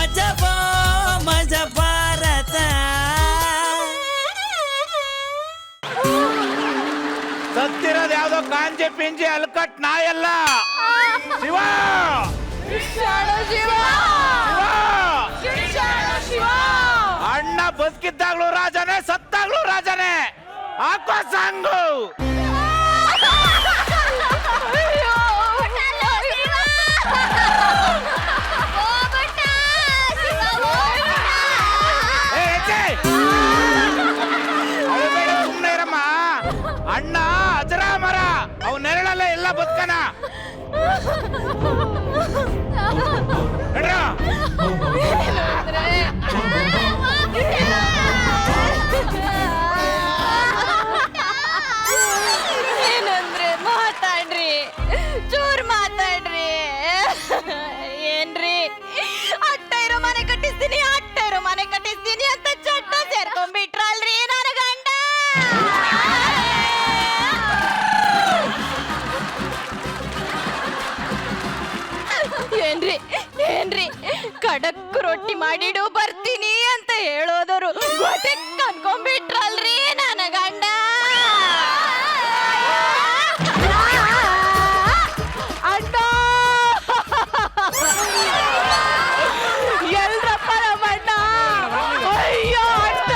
ಮಜಬೋ ಮಜ ಭಾರತ. ಸತ್ತಿರೋದು ಯಾವ್ದೋ ಕಾಂಜೆ ಪಿಂಜೆ ಅಲ್ಕಟ್ ನಾಯಲ್ಲ, ಶಿವ ಅಣ್ಣ ಬದುಕಿದ್ದಾಗ್ಲೂ ರಾಜನೇ, ಸತ್ತಾಗ್ಲೂ ರಾಜನೇ. ಹಾಕೋ ಸಾಂಗು. ಸುಮ್ಮನೆ ಇರಮ್ಮ. ಅಣ್ಣ ಅಜರಾಮರ, ಅವ್ ನೆರಳಲ್ಲ ಎಲ್ಲ ಬದುಕನ. ಏನಂದ್ರೆ ಮಾತಾಡ್ರಿ, ಚೂರ್ ಮಾತಾಡ್ರಿ. ಏನ್ರಿ ಅಟ್ಟ ಇರೋ ಮನೆ ಕಟ್ಟಿಸ್ತೀನಿ, ಅಟ್ಟ ಇರೋ ಮನೆ ಕಟ್ಟಿಸ್ತೀನಿ ಅಂತ ಚಟ್ಟ ಸೇರ್ಕೊಂಡ್ಬಿಟ್ರಲ್ರಿ ನನ್ನ ಗಂಡ. ಏನ್ರಿ ಏನ್ರಿ ಕಡಕ್ ರೊಟ್ಟಿ ಮಾಡಿಡು ಬರ್ತೀನಿ ಅಂತ ಹೇಳೋದವರು ಗೊಟ್ಟೆಕ್ ಅನ್ಕೊಂಡ್ಬಿಟ್ರಲ್ರಿ ನನ್ನ ಗಂಡ. ಅಣ್ಣ ಎಲ್ರಪ್ಪ ನಮ್ಮಣ್ಣ. ಅಯ್ಯೋ ಅಣ್ಣ,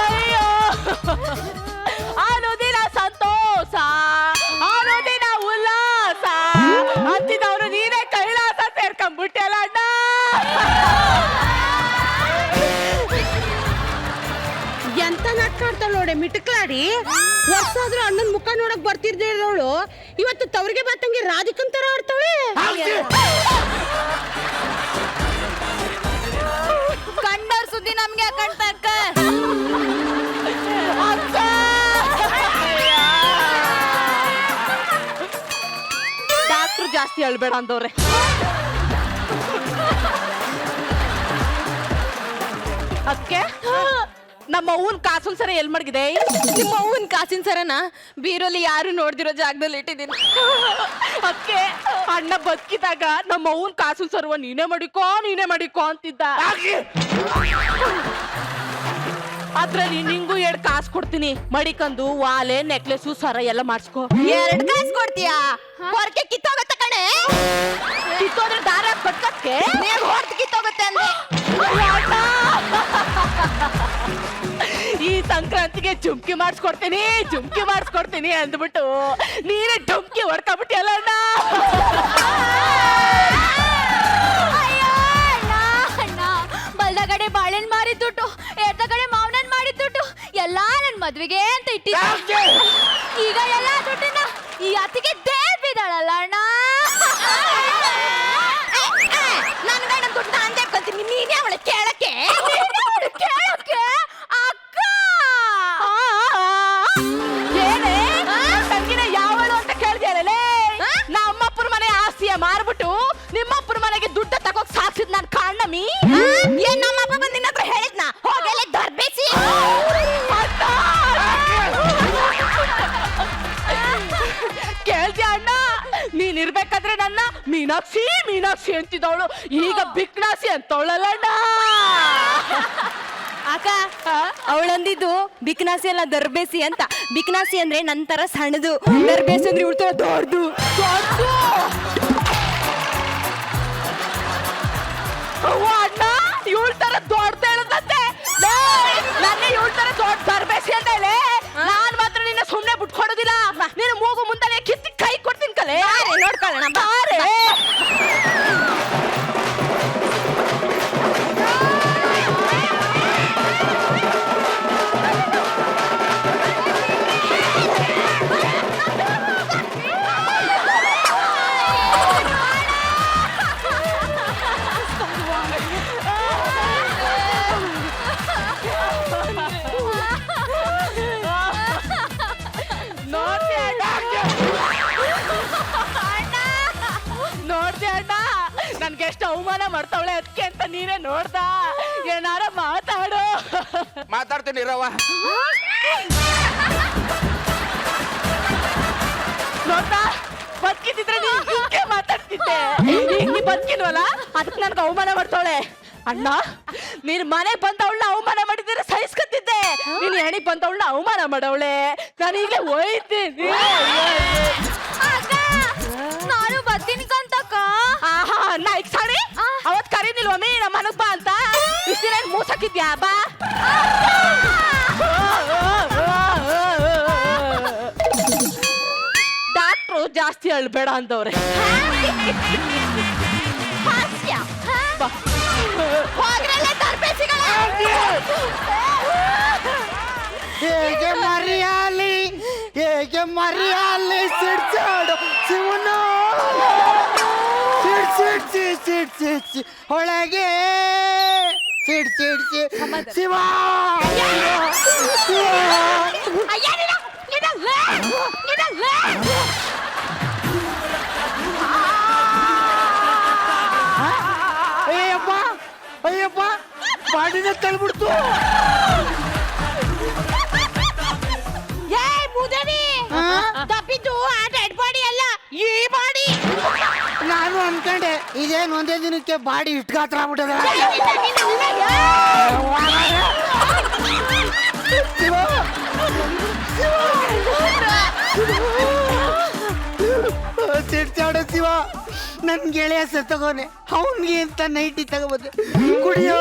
ಅಯ್ಯೋ ಆಲೋದಿನ ಸಂತೋಷ, ಆಲೋದಿನ ಉಲ್ಲಾಸ ಅಂತಿದವ್ರು ನೀನೇ ಕೈಲಾಸ ಸೇರ್ಕೊಂಡ್ಬಿಟ್ಟೆಲ್ಲ ಅಣ್ಣ. ಎಂತ ನಾಟ್ಕಾಡ್ತಾಳ ನೋಡೆ ಮಿಟಕ್ಲಾಡಿ. ವರ್ಷಾದ್ರೂ ಅಣ್ಣನ್ ಮುಖ ನೋಡಕ್ ಬರ್ತಿರ್ದೇಳವಳು ಇವತ್ತು ತವರಿಗೆ ಬತ್ತಂಗೆ ರಾಧಿಕಂತರ ಆಡ್ತಾಳೆ. ಕಂಡರ್ ಸುದ್ದಿ ನಮ್ಗೆ ಯಾಕಂತ ಅಕ್ಕ. ಡಾಕ್ಟ್ರು ಜಾಸ್ತಿ ಅಳ್ಬೇಡ ಅಂದವ್ರೆ. ಅಕ್ಕೆ ನಮ್ಮ ಅವ್ವನ್ ಕಾಸುನ್ ಸರ ಎಲ್ ಮಡಗಿದೆ? ನಿಮ್ಮ ಅವ್ವನ್ ಕಾಸಿನ ಸರನ ಬೀರೋಲಿ ಯಾರು ನೋಡ್ದಿರೋ ಜಾಗದಲ್ಲಿ ಇಟ್ಟಿದ್ದೀನಿ. ಅಕ್ಕೆ ಅಣ್ಣ ಬದುಕಿದಾಗ ನಮ್ಮ ಅವ್ವನ್ ಕಾಸುನ್ ಸರ್ವ ನೀನೇ ಮಾಡಿಕೋ ಅಂತಿದ್ದ. ಅದ್ರಲ್ಲಿ ನಿಂಗೂ 2 ಕಾಸು ಕೊಡ್ತೀನಿ, ಮಡಿಕಂದು ವಾಲೆ ನೆಕ್ಲೆಸು ಸರ ಎಲ್ಲ ಮಾಡಿಸ್ಕೋ. 2 ಕಾಸು ಕೊಡ್ತೀಯಾ? ಹೊರಕೆ ಕಿತ್ತೋಗತ್ತೆ ಕಣೆ. ಕಿತ್ತೋದ್ರೆ ದಾರ ಕಟ್ಕಕ್ಕೆ ನೀವು ಹೊರತು ಕಿತ್ತೋಗುತ್ತೆ ಅಂದ್ರೆ ಈ ಸಂಕ್ರಾಂತಿಗೆ ಜುಮ್ಕಿ ಮಾಡಿಸ್ಕೊಡ್ತೀನಿ ಅಂದ್ಬಿಟ್ಟು ನೀನೇ ಡುಮ್ಕಿ ಹೊಡ್ಕೊಂಡ್ಬಿಟ್ಟಿಯಲ್ಲ ಅಣ್ಣ. ಅಣ್ಣ ಬಲ್ದಗಡೆ ಬಾಳೆಹಣ್ಣು ಮಾರಿದ ದುಡ್ಡು, ಎಡಗಡೆ ಮಾವನನ್ ಮಾಡಿದ ದುಡ್ಡು ಎಲ್ಲಾ ನನ್ ಮದ್ವೆಗೆ ಅಂತ ಇಟ್ಟಿದ್ದ. ಈಗ ಎಲ್ಲಾ ದುಡ್ಡನ್ನ ಈ ಅತ್ತಿಗೆ ದೇವಿದಾಳಲ್ಲ ಅಣ್ಣ. ನನ್ ಗಂಡ ದುಡ್ಡು ನಾನ್ ದೇವ್ಕೊಂತೀನಿ, ನೀನೇ ಅವಳ ಕೇಳಕ್ಕೆ ಅಕ್ಕ. ಏನೇ ತಂಗಿನ ಯಾವಳು ಅಂತ ಕೇಳ್ದ್ಯಾರಲೇ? ನಮ್ಮಪ್ಪನ ಮನೆ ಆಸ್ತಿಯ ಮಾರ್ಬಿಟ್ಟು ನಿಮ್ಮಪ್ಪನ ಮನೆಗೆ ದುಡ್ಡ ತಗೋಕ್ ಸಾಕ್ಸಿದ್ ನಾನ್ ಕಾಣ್ಣಮಿ. ಏನ್ ನಮ್ಮಪ್ಪ ಬಂದು ನಿನ್ನ ಹತ್ರ ಹೇಳಿದ್ನ ಹೋಗಲೇ ದರ್ಬೇಸಿ. ಕೇಳ್ದ್ಯಾ ಅಣ್ಣ? ನೀನ್ ಇರ್ಬೇಕಾದ್ರೆ ನನ್ನ ಮೀನಾಕ್ಷಿ ಅಂತಿದ್ದವಳು ಈಗ ಬಿಕ್ನಾಸಿ ಅಂತವಳಲ್ಲ ಅಣ್ಣ. ಅಕ್ಕ ಅವಳಂದಿದ್ದು ಬಿಕ್ನಾಸಿ ಅಲ್ಲ ದರ್ಬೇಸಿ ಅಂತ. ಬಿಕ್ನಾಸಿ ಅಂದ್ರೆ ನಂತರ ಸಣ್ಣದು, ದರ್ಬೇಸಿ ಅಂದ್ರೆ ಉಳ್ತಾರ ದೊಡ್ಡದು. ಅಣ್ಣ ಇವಳ ತರ ದೊಡ್ಡ ಹೇಳದಂತೆ, ನನ್ನ ಇವಳ ತರ ದೊಡ್ಡ ದರ್ಬೇಸಿ ಅಂತ ಹೇಳಿ ನಾನ್ ಮಾತ್ರ ನಿನ್ನ ಸುಮ್ನೆ ಬಿಟ್ಕೊಡೋದಿಲ್ಲ. ನೀನು ಮೂಗು ಮುಂದೆ ಕಿತ್ತಿ ಕೈ ಕೊಡ್ತೀನಿ ಕಲೆ. ನೋಡ್ಕೊಳ್ಳೋಣ ಬಾರೆ. ಎಷ್ಟು ಅವಮಾನ ಮಾಡ್ತಾವಳೆ ಅದಕ್ಕೆ ಅಂತ ನೀನೇ ನೋಡ್ದ. ಏನಾರ ಮಾತಾಡು. ಮಾತಾಡ್ತೀನಿ ರವ. ನೋಡ್ತಾ ಬದುಕಿದ್ರೆ ನೀನ್ ಮಾತಾಡ್ತೀನಿ. ಬಿಟ್ಟೆ ಈಗ ನೀ ಬದುಕಿಲ್ವಲ್ಲ ಅದಕ್ಕೆ ನನ್ಗೆ ಅವಮಾನ ಮಾಡ್ತಾವಳೆ ಅಣ್ಣ ನೀನ್ ಮನೆಗ್ ಬಂದವಳನ್ನ ಅವಮಾನ ಮಾಡಿದ್ರೆ ಸಹಿಸ್ಕೊತಿದ್ದೆ ನೀನ್ ಹೆಣಿಗ್ ಬಂದವಳನ್ನ ಅವಮಾನ ಮಾಡವಳೆ ನಾನೀಗ ಹೋಯ್ತೀನಿ ನಾನು ಬರ್ತೀನಿ ಕಂತಕ್ಕ. ಆಹಾ ನಾಯ್ಕ್ ಸಾಡಿ ಅವತ್ ಕರೀನಿಲ್ವಮ್ಮಿ ನಮ್ಮ ಮನಗ್ ಬಾ ಅಂತ ಇಷ್ಟ ದಿನ ಮೂಸಕ್ಕಿದ್ಯಾ ಬಾ ಡಾಕ್ಟ್ರು ಜಾಸ್ತಿ ಅಳ್ಬೇಡ ಅಂತವ್ರೆ ಹಾಸ್ಯ. ಬಾ ಹೋಗ್ರಲ್ಲೇ ತರ್ಬೇಸಿಗಳ. ಹೇಗೆ ಮರಿಯಾಲಿ ಸಿಡ್ಸಾಡು ಶಿವನು ಸಿಡ್ಸಿ ಒಳಗೆ ಸಿಡ್ಸಿ ಶಿವ ಅಯ್ಯ ಅಯ್ಯಪ್ಪ ಬಾಡಿನ ತಳ್ಬಿಡ್ತು. ತಪ್ಪಿದ್ದು ಆ ಡೆಡ್ ಬಾಡಿ ಅಲ್ಲ ಈ ಬಾಡಿ. ನಾನು ಅನ್ಕೊಂಡೆ ಇದೇನು ಒಂದೇ ದಿನಕ್ಕೆ ಬಾಡಿ ಇಷ್ಟು ಗಾತ್ರ ಆಗ್ಬಿಟ್ಟದ. ಸಿಡ್ಸಾಡೋ ಶಿವ ನನ್ ಗೆಳೆಯ ಸತ್ತಗೋನೆ ಅವನ್ಗೆ ಅಂತ ನೈಟಿ ತಗೋಬಂದೆ. ಕುಡಿಯೋ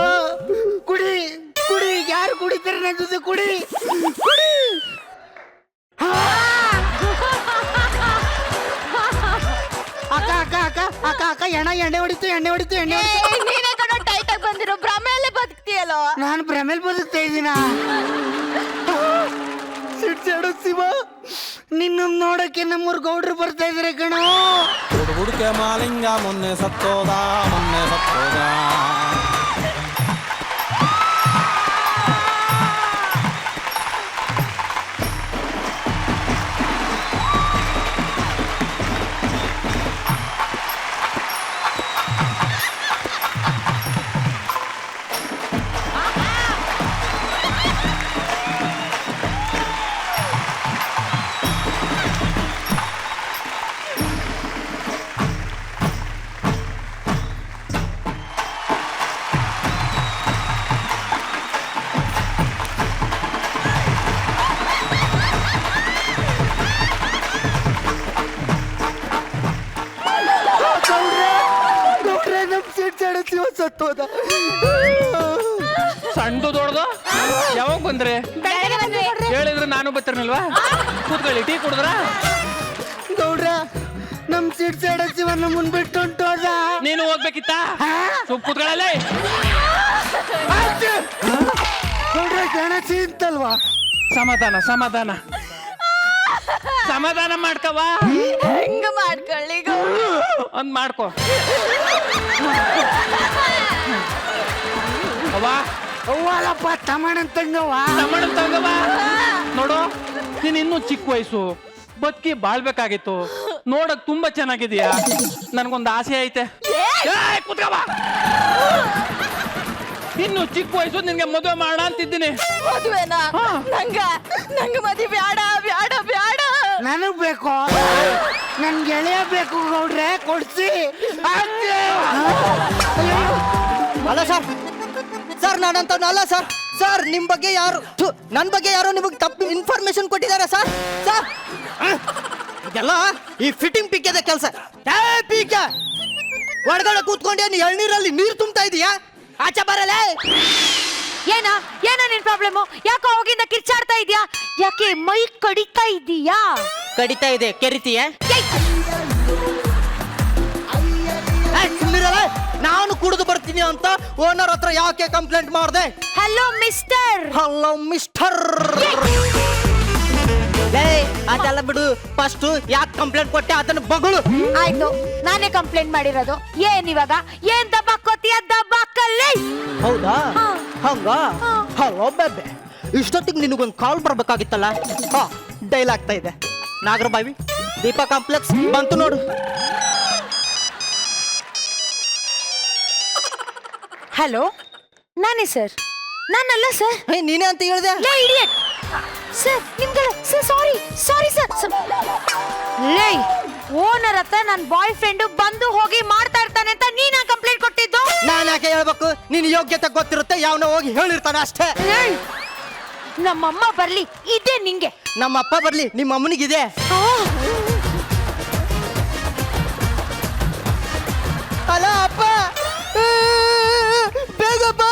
ಕುಡಿ ಯಾರು ಕುಡಿತಾರೆ ನನ್ನ ಜೊತೆ ಕುಡಿ. ಅಕ್ಕ ಎಣ್ಣೆ ಹೊಡಿತು ನೀನೇ ಕಣ ಟೈಟ್ ಆಗಿ ಬಂದಿರೋ ಭ್ರಮೆಯಲ್ಲೇ ಬದುಕ್ತಿಯಲ್ಲೋ. ನಾನು ಭ್ರಮೇಲ್ ಬದುಕ್ತಾ ಇದ್ದೀನ. ಸಿಡ್ಸಾಡೋ ಶಿವ ನಿನ್ನ ನೋಡಕ್ಕೆ ನಮ್ಮೂರ್ ಗೌಡ್ರು ಬರ್ತಾ ಇದಾರೆ ಕಣೋ. ಹುಡುಕೆ ಮಾಲಿಂಗ ಮೊನ್ನೆ ಸತ್ತೋದ. ಗೌಡ್ರೆ ನಮ್ ಸಿಡ್ಸಾಡೋ ಶಿವ ಸತ್ತೋದ. ಸಣ್ಣದು ದೊಡ್ಡದು ಯಾವಾಗ ಬಂದ್ರೆ ಹೇಳಿದ್ರೆ ನಾನು ಬರ್ತಿರ್ನಲ್ವಾ? ಕೂತ್ಕೊಳ್ಳಿ, ಟೀ ಕುಡಿದ್ರ? ಗೌಡ್ರ ನಮ್ ಸಿಡ್ಸಾಡೋ ಶಿವ ನಮ್ಮನ್ ಬಿಟ್ಟು ಹೊಂಟೋದ. ನೀನು ಹೋಗ್ಬೇಕಿತ್ತ? ಸುಮ್ ಕೂತ್ಕೊಳ್ಳಲೇ. ಗೌಡ್ರ ಗಣಸಿ ಅಂತಲ್ವಾ? ಸಮಾಧಾನ ಮಾಡ್ಕವಾ. ಹೆಂಗ ಮಾಡ್ಕೊಳ್ಳಿ ಒಂದ್ ಮಾಡ್ಕೊ. ಅವ್ವಲಪ್ಪ ತಮಣನ್ ತಂಗವ. ನೋಡು, ನೀನ್ ಇನ್ನೂ ಚಿಕ್ಕ ವಯಸ್ಸು, ಬದುಕಿ ಬಾಳ್ಬೇಕಾಗಿತ್ತು. ನೋಡಕ್ ತುಂಬಾ ಚೆನ್ನಾಗಿದೀಯಾ. ನನ್ಗೊಂದು ಆಸೆ ಐತೆ. ಕೂತ್ಕವ. ಇನ್ನು ಚಿಕ್ಕ ವಯಸ್ಸು ನಿನ್ಗೆ ಮದುವೆ ಮಾಡ ಅಂತಿದ್ದೀನಿ. ಮದುವೆನಾ? ನಂಗ ಮದುವೆ ಬ್ಯಾಡ. ನನಗ್ ಬೇಕು, ನನ್ ಗೆಳೆಯ ಬೇಕು ಗೌಡ್ರೆ, ಕೊಡ್ಸಿ. ಅಲ್ಲ ಸರ್ ನಾನಂತವನಲ್ಲ ಸರ್ ನಿಮ್ ಬಗ್ಗೆ ಯಾರು ನನ್ ಬಗ್ಗೆ ಯಾರೋ ನಿಮಗೆ ತಪ್ಪು ಇನ್ಫಾರ್ಮೇಶನ್ ಕೊಟ್ಟಿದ್ದಾರೆ ಸರ್. ಇದೆಲ್ಲ ಈ ಫಿಟ್ಟಿಂಗ್ ಪಿಕ್ಕೆದ ಕೆಲಸ. ಪೀಕೆ ಒಳಗಡೆ ಕೂತ್ಕೊಂಡೆ ನೀ ಎಳ್ನೀರಲ್ಲಿ ನೀರು ತುಂಬ್ತಾ ಇದೀಯಾ? ಆಚೆ ಬರಲ್ಲ. ಏನ ನಿನ್ ಪ್ರಾಬ್ಲಮ್? ಯಾಕೋ ಹೋಗಿಂದ ಕಿರ್ಚಾಡ್ತಾ ಇದ್ಯಾ? ಯಾಕೆ ಮೈ ಕಡಿತಾ ಇದೀಯಾ? ಕಡಿತಾ ಇದೆ, ಕೆರಿತೀಯ? ಸುಮ್ಮನಿರಲ್ಲ. ನಾನು ಕುಡಿದು ಬರ್ತೀನಿ ಅಂತ ಓನರ್ ಹತ್ರ ಯಾಕೆ ಕಂಪ್ಲೇಂಟ್ ಮಾಡಿದೆ? Hello mister. ಅದೆಲ್ಲ ಬಿಡು, ಫಸ್ಟ್ ಯಾಕೆ ಕಂಪ್ಲೇಂಟ್ ಕೊಟ್ಟೆ ಅದನ್ನ ಬಗಳು. ಆಯ್ತು, ನಾನೇ ಕಂಪ್ಲೇಂಟ್ ಮಾಡಿರೋದು. ಇವಾಗ ಏನ್ ದಬ್ಬಾಕೋತೀಯ? ದಬ್ಬಾಕಲ್ಲಿ. ಹೌದಾ? ಹಂಗ? ಹಲೋ ಬೇಬೆ, ಇಷ್ಟೊತ್ತಿಗೆ ನಿನಗೊಂದು ಕಾಲ್ ಬರ್ಬೇಕಾಗಿತ್ತಲ್ಲ. ಡೈಲ್ ಆಗ್ತಾ ಇದೆ. ನಾಗರಬಾವಿ ದೀಪಾ ಕಾಂಪ್ಲೆಕ್ಸ್ ಬಂತು ನೋಡು. ಹಲೋ, ನಾನೇ ಸರ್. ನಾನಲ್ಲ ಸರ್. ನೀನೇ ಅಂತ ಹೇಳಿದೆ. ಸರ್ ನಿಮ್ಗಳ ಸರ್, ಸಾರಿ ಸರ್. ಲೇ, ಓನರ್ ಹತ್ರ ನನ್ನ ಬಾಯ್ ಫ್ರೆಂಡ್ ಬಂದು ಹೋಗಿ ಮಾಡ್ತಾ ಇರ್ತಾನೆ ಅಂತ ನೀನ ಕಂಪ್ಲೇಂಟ್ ಕೊಟ್ಟಿದ್ದು. ನಾನು ಯಾಕೆ ಹೇಳ್ಬೇಕು? ನಿನ್ ಯೋಗ್ಯತೆ ಗೊತ್ತಿರುತ್ತೆ, ಯಾವನೋ ಹೋಗಿ ಹೇಳಿರ್ತಾನೆ ಅಷ್ಟೇ. ಏಯ್! ನಮ್ಮಮ್ಮ ಬರ್ಲಿ ಇದೇ ನಿಂಗೆ. ನಮ್ಮ ಅಪ್ಪ ಬರ್ಲಿ, ನಿಮ್ಮ ಅಮ್ಮನಿಗಿದೆ. ಅಲ್ಲ ಅಪ್ಪ, ಬೇಗ ಬಾ.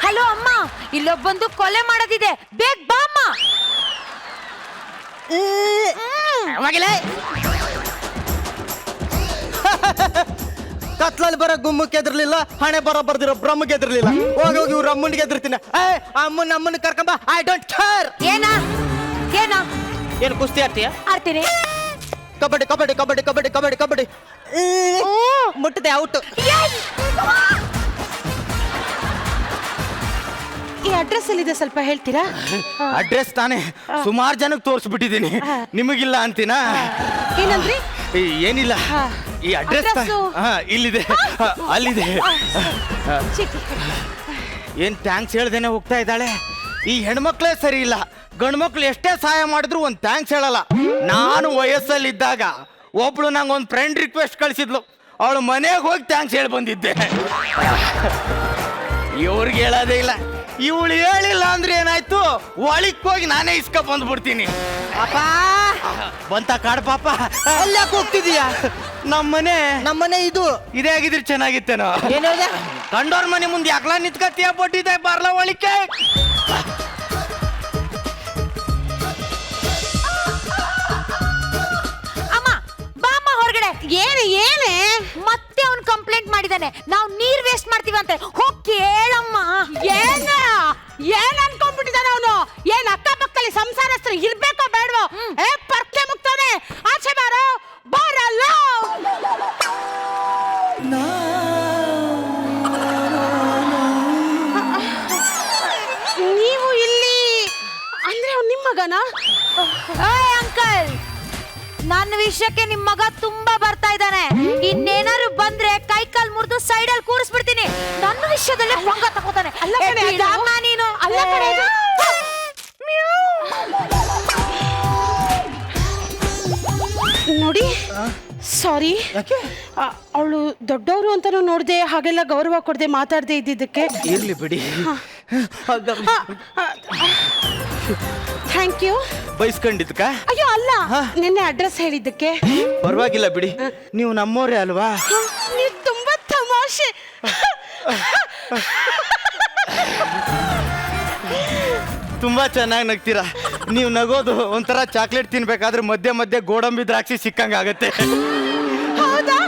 ಹಲೋ ಅಮ್ಮ, ಇಲ್ಲೊಬ್ಬಂದು ಕೊಲೆ ಮಾಡೋದಿದೆ, ಬೇಗ ಬಾ ಅಮ್ಮ. ಕತ್ಲಲ್ಲಿ ಬರೋ ಗುಮ್ಮಕ್ಕೆ ಎದ್ರಲಿಲ್ಲ, ಹಣೆ ಬರ್ದಿರೋ ಬ್ರಹ್ಮಗೆ ಎದ್ರಲಿಲ್ಲ. ಹೋಗಿ ಇವ್ರ ಅಮ್ಮನಿಗೆ ಎದ್ರತೀನಿ. ಅಮ್ಮನ ಕರ್ಕೊಂಬ. I don't care. ಏನಾ ಏನಾ ಏನು ಕುಸ್ತಿ ಆಡ್ತೀಯ? ಆಡ್ತೀನಿ. ಕಬಡ್ಡಿ ಕಬಡ್ಡಿ ಕಬಡ್ಡಿ ಕಬಡ್ಡಿ ಕಬಡ್ಡಿ ಕಬಡ್ಡಿ. ಮುಟ್ಟದೆ ಔಟ್. ಈ ಅಡ್ರೆಸ್ ಎಲ್ಲಿದೆ ಸ್ವಲ್ಪ ಹೇಳ್ತೀರಾ? ಅಡ್ರೆಸ್ ತಾನೇ ಸುಮಾರು ಜನಕ್ಕೆ ತೋರಿಸ್ಬಿಟ್ಟಿದ್ದೀನಿ, ನಿಮಗಿಲ್ಲ ಅಂತೀನಾ? ಏನಂದ್ರಿ? ಏನಿಲ್ಲ, ಈ ಅಡ್ರೆಸ್ ಅಡ್ರೆಸ್ಸು? ಇಲ್ಲಿದೆ, ಅಲ್ಲಿದೆ. ಚೀಟಿ. ಏನ್ ಥ್ಯಾಂಕ್ಸ್ ಹೇಳ್ದೇನೆ ಹೋಗ್ತಾ ಇದ್ದಾಳೆ. ಈ ಹೆಣ್ಮಕ್ಳೇ ಸರಿ ಇಲ್ಲ, ಗಂಡ್ಮಕ್ಳು ಎಷ್ಟೇ ಸಹಾಯ ಮಾಡಿದ್ರು ಒಂದು ಥ್ಯಾಂಕ್ಸ್ ಹೇಳಲ್ಲ. ನಾನು ವಯಸ್ಸಲ್ಲಿದ್ದಾಗ ಒಬ್ಳು ನಂಗೆ ಒಂದು ಫ್ರೆಂಡ್ ರಿಕ್ವೆಸ್ಟ್ ಕಳಿಸಿದ್ಲು, ಅವಳು ಮನೆಗೆ ಹೋಗಿ ಥ್ಯಾಂಕ್ಸ್ ಹೇಳಿ ಬಂದಿದ್ದೆ. ಇವ್ರಿಗೆ ಹೇಳೋದೇ ಇಲ್ಲ. ಇವಳು ಹೇಳಿಲ್ಲ ಅಂದ್ರೆ ಏನಾಯ್ತು, ಒಳಿಕ್ ಹೋಗಿ ನಾನೇ ಇಸ್ಕ ಬಂದ್ಬಿಡ್ತೀನಿ. ಅಪ್ಪ ಬಂತ ಕಾಡ್ ಪಾಪ. ಅಲ್ಯಾಕೆ ಹೋಗ್ತಿದೀಯಾ? ನಮ್ಮನೆ ಇದು. ಇದೇ ಆಗಿದ್ರೆ ಚೆನ್ನಾಗಿತ್ತೇನೋ. ಏನ್ ಹೇಳ್ದೆ? ಕಂಡೋರ್ ಮನೆ ಮುಂದೆ ಯಾಕಲ ನಿಂತ್ಕತ್ತೀಯ? ಬಟ್ಟಿದೆ ಬರ್ಲ ಒಳಿಕೆ. ಅಮ್ಮ ಬಾಮ್ಮ ಹೊರಗಡೆ. ಏನೇ ಮತ್ತೆ ಅವ್ನು ಕಂಪ್ಲೇಂಟ್ ಮಾಡಿದಾನೆ, ನಾವು ನೀರ್ ವೇಸ್ಟ್ ಮಾಡ್ತೀವಂತೆ. ಹೋಗಿ ಕೇಳಮ್ಮ. ಏನ್ ಅನ್ಕೊಂಡ್ಬಿಟ್ಟಿದಾನೆ ಅವನು? ಏನ್ ಅಕ್ಕಪಕ್ಕದಲ್ಲಿ ಸಂಸಾರಸ್ಥರು ಇರ್ಬೇಕೋ ಬೇಡವೋ? ಪರ್ಕೆ ಮುಗ್ತಾನೆ, ಆಚೆ ಬಾರೋ ಬಾರಲ್ಲ. ನೀವು ಇಲ್ಲಿ ಅಂದ್ರೆ ಅವ್ನು ನಿಮ್ಮ ಮಗನ? ಅಂಕಲ್, ನನ್ನ ವಿಷಯಕ್ಕೆ ನಿಮ್ ಮಗ ತುಂಬಾ ಬರ್ತಾ ಇದ್ದಾನೆ. ಇನ್ನೇನಾದ್ರು ಬಂದ್ರೆ ಕೈ ಕಾಲ್ ಮುರಿದು ಸೈಡಲ್ಲಿ ಕೂರಿಸ್ಬಿಡ್ತೀನಿ. ನನ್ನ ವಿಷಯದಲ್ಲೇ ಭಂಗ ತಗೋತಾನೆ. ಅಲ್ಲ ಕಣೆ, ಅದು- ಬಿಡಮ್ಮ ನೀನು. ಅಲ್ಲ ಕಣೆ, ಅದು- ನೋಡಿ, ಸಾರಿ. ಅವಳು ದೊಡ್ಡವರು ಅಂತಾನು ನೋಡ್ದೆ, ಹಾಗೆಲ್ಲ ಗೌರವ ಕೊಡದೆ ಮಾತಾಡದೆ ಇದ್ದಿದ್ದಕ್ಕೆ. ಇರ್ಲಿ ಬಿಡಿ. Thank you. ಬೈಸ್ಕೊಂಡಿದ್ಕ? ಅಯ್ಯೋ ಅಲ್ಲ, ನಿನ್ನೆ ಅಡ್ರೆಸ್ ಹೇಳಿದ್ದಕ್ಕೆ. ಪರವಾಗಿಲ್ಲ ಬಿಡಿ, ನೀವು ನಮ್ಮೋರೇ ಅಲ್ವಾ? ನೀವು ತುಂಬಾ ತಮಾಷೆ. ತುಂಬಾ ಚೆನ್ನಾಗಿ ನಗ್ತೀರಾ. ನೀವು ನಗೋದು ಒಂಥರ ಚಾಕ್ಲೇಟ್ ತಿನ್ಬೇಕಾದ್ರೆ ಮಧ್ಯೆ ಮಧ್ಯೆ ಗೋಡಂಬಿ ದ್ರಾಕ್ಷಿ ಸಿಕ್ಕಂಗ ಆಗತ್ತೆ. ಹೌದಾ?